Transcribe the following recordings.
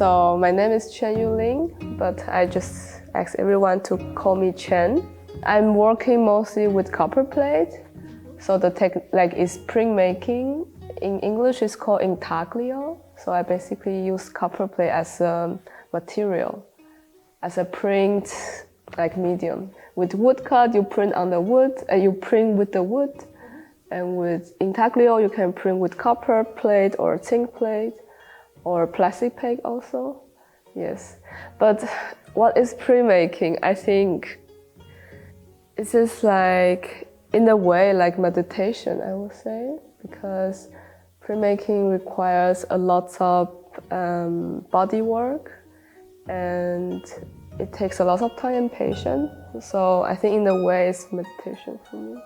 So my name is Chien-Yu Lin, but I just ask everyone to call me Chien. I'm working mostly with copper plate. So the tech is printmaking. In English, it's called Intaglio. So I basically use copper plate as a material, as a print medium. With woodcut, you print on the wood, and you print with the wood. And with Intaglio, you can print with copper plate or zinc plate or plastic plate also. Yes. But what is printmaking? I think it's just in a way, like meditation, I would say, because printmaking requires a lot of body work, and it takes a lot of time and patience. So I think in a way it's meditation for me.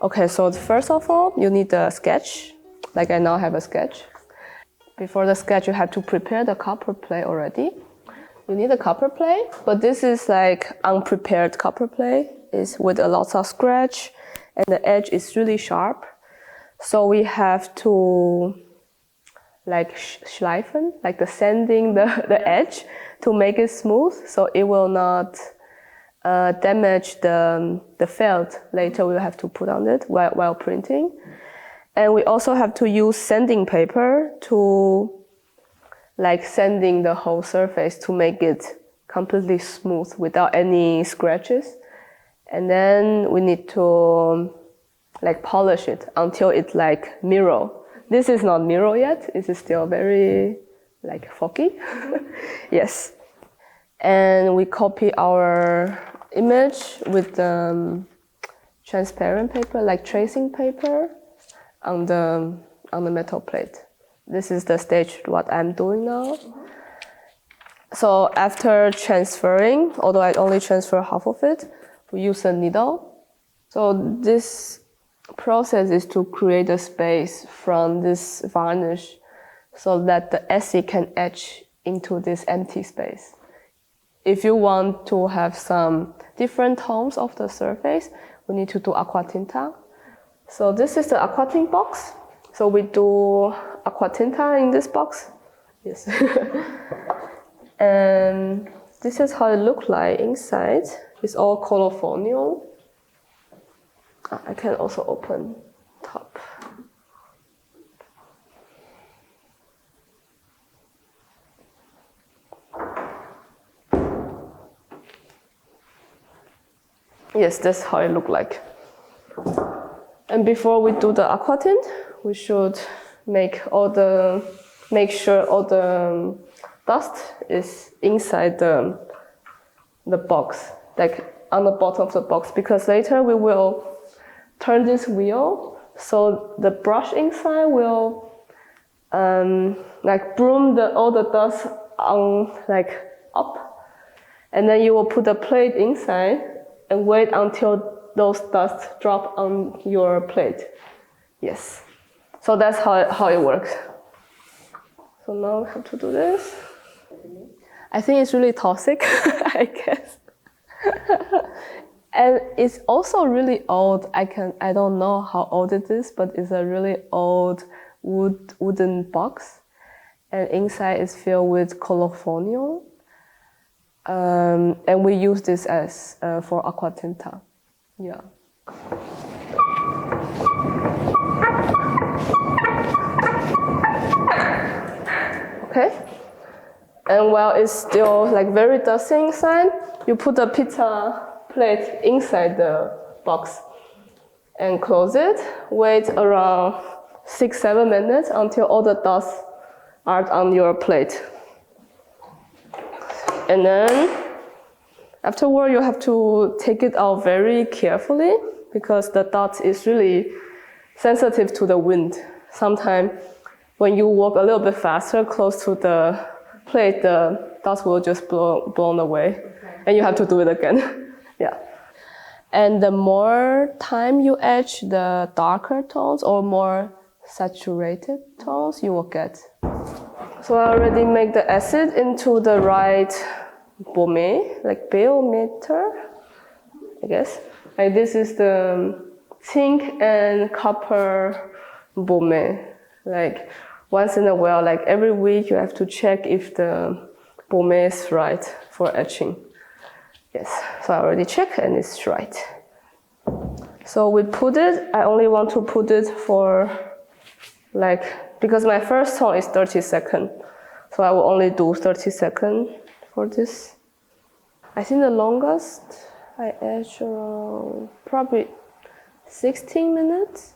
Okay, so first of all, you need a sketch. Like I now have a sketch. Before the sketch, you have to prepare the copper plate already. You need a copper plate, but this is unprepared copper plate. It's with a lot of scratch, and the edge is really sharp. So we have to schleifen, the sanding the edge to make it smooth, so it will not damage the felt later we will have to put on it while printing. And we also have to use sanding paper to sanding the whole surface to make it completely smooth without any scratches. And then we need to polish it until it's mirror. This is not mirror yet, it is still very foggy. Yes. And we copy our image with transparent paper, tracing paper, on the metal plate. This is the stage what I'm doing now. So after transferring, although I only transfer half of it, we use a needle. So this process is to create a space from this varnish so that the acid can etch into this empty space. If you want to have some different tones of the surface, we need to do aquatinta. So this is the aquatint box. So we do aquatinta in this box. Yes. And this is how it looks like inside. It's all colophonial. I can also open top. Yes, that's how it looks like. And before we do the aquatint, we should make sure all the dust is inside the box, on the bottom of the box, because later we will turn this wheel, so the brush inside will broom all the dust on up, and then you will put the plate inside and wait until those dust drop on your plate. Yes. So that's how it works. So now we have to do this. I think it's really toxic, I guess. And it's also really old. I don't know how old it is, but it's a really old wooden box. And inside is filled with colophonium. And we use this as for aquatinta. Yeah. Okay. And while it's still very dusty inside, you put the pizza plate inside the box and close it. Wait around 6-7 minutes until all the dust are on your plate. And then afterward, you have to take it out very carefully because the dust is really sensitive to the wind. Sometimes when you walk a little bit faster close to the plate, the dust will just blown away, and you have to do it again. Yeah. And the more time you etch, the darker tones or more saturated tones you will get. So I already make the acid into the right baume, biometer, I guess. This is the zinc and copper baume. Like once in a while, like every week, you have to check if the baume is right for etching. Yes, so I already checked and it's right. So we put it, I only want to put it for because my first tone is 30 seconds. So I will only do 30 seconds for this. I think the longest I etch around probably 16 minutes,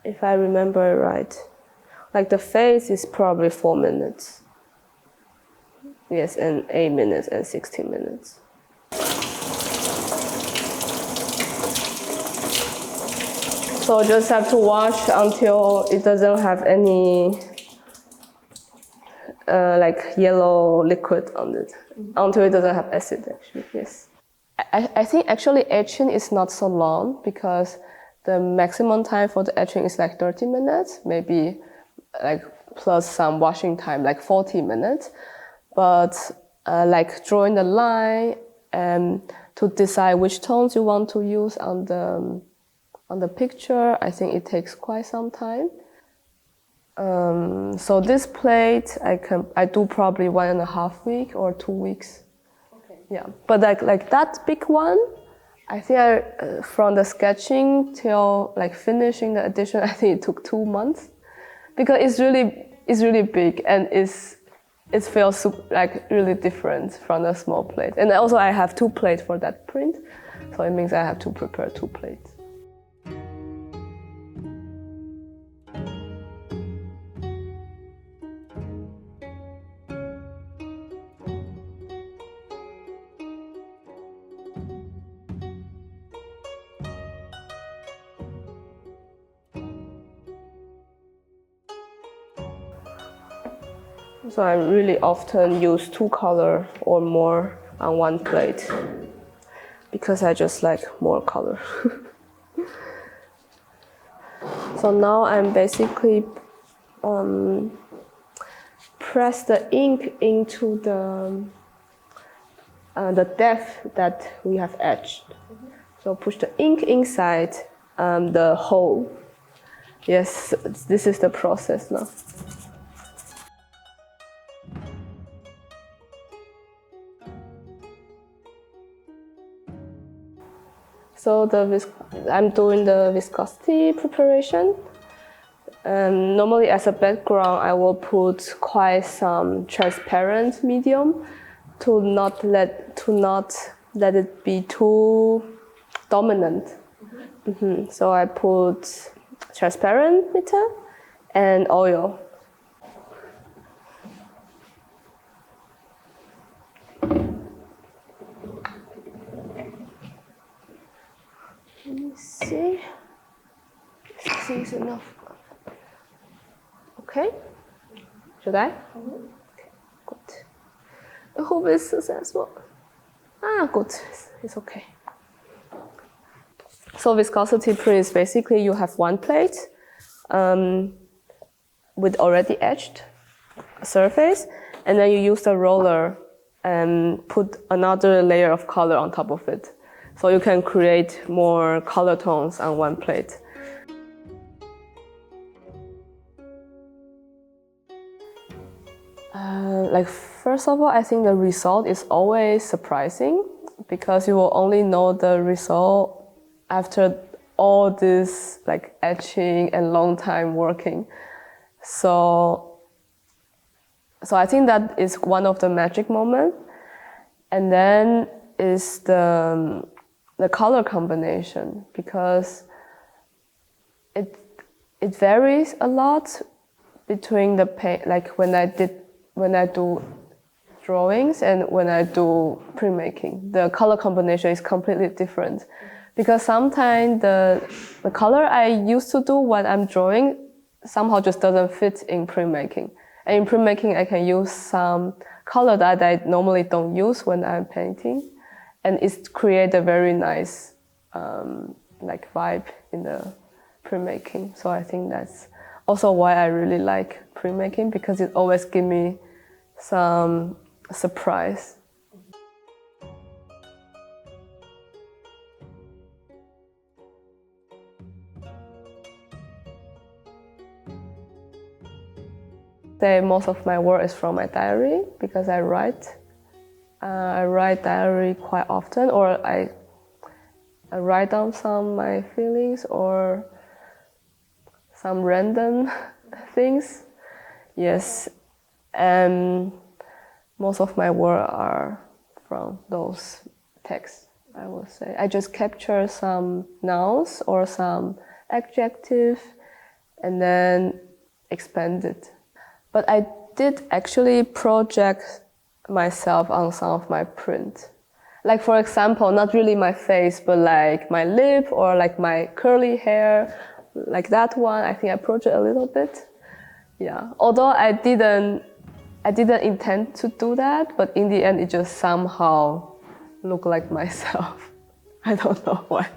if I remember right. Like the face is probably 4 minutes. Yes, and 8 minutes and 16 minutes. So just have to wash until it doesn't have any yellow liquid on it, until it doesn't have acid actually, yes. I think actually etching is not so long because the maximum time for the etching is like 30 minutes, maybe like plus some washing time, like 40 minutes. But like drawing the line and to decide which tones you want to use on the picture, I think it takes quite some time. So this plate, I do probably 1.5 weeks or 2 weeks. Okay. Yeah, but like that big one, I think from the sketching till like finishing the edition, I think it took 2 months, because it's really big and it feels like really different from the small plate. And also I have 2 plates for that print, so it means I have to prepare 2 plates. So I really often use 2 colors or more on one plate because I just like more color. So now I'm basically press the ink into the depth that we have etched. So push the ink inside the hole. Yes, this is the process now. So I'm doing the viscosity preparation. Normally as a background, I will put quite some transparent medium to not let it be too dominant. So I put transparent metal and oil. Let me see. This is enough. Okay. Should I? Okay, good. I hope it's successful. Good. It's okay. So viscosity print is basically you have one plate with already etched surface, and then you use the roller and put another layer of color on top of it. So you can create more color tones on one plate. First of all, I think the result is always surprising because you will only know the result after all this etching and long time working. So I think that is one of the magic moments. And then is the color combination, because it varies a lot between the paint, when I do drawings and when I do printmaking. The color combination is completely different, because sometimes the color I used to do when I'm drawing somehow just doesn't fit in printmaking. And in printmaking, I can use some color that I normally don't use when I'm painting, and it creates a very nice vibe in the printmaking. So I think that's also why I really like printmaking, because it always gives me some surprise. say most of my work is from my diary because I write. I write diary quite often, or I write down some my feelings or some random things. Yes, and most of my work are from those texts, I would say. I just capture some nouns or some adjective and then expand it. But I did actually project myself on some of my print. Like for example, not really my face, but like my lip or like my curly hair, like that one, I think I project a little bit. Yeah, although I didn't intend to do that, but in the end it just somehow looked like myself. I don't know why.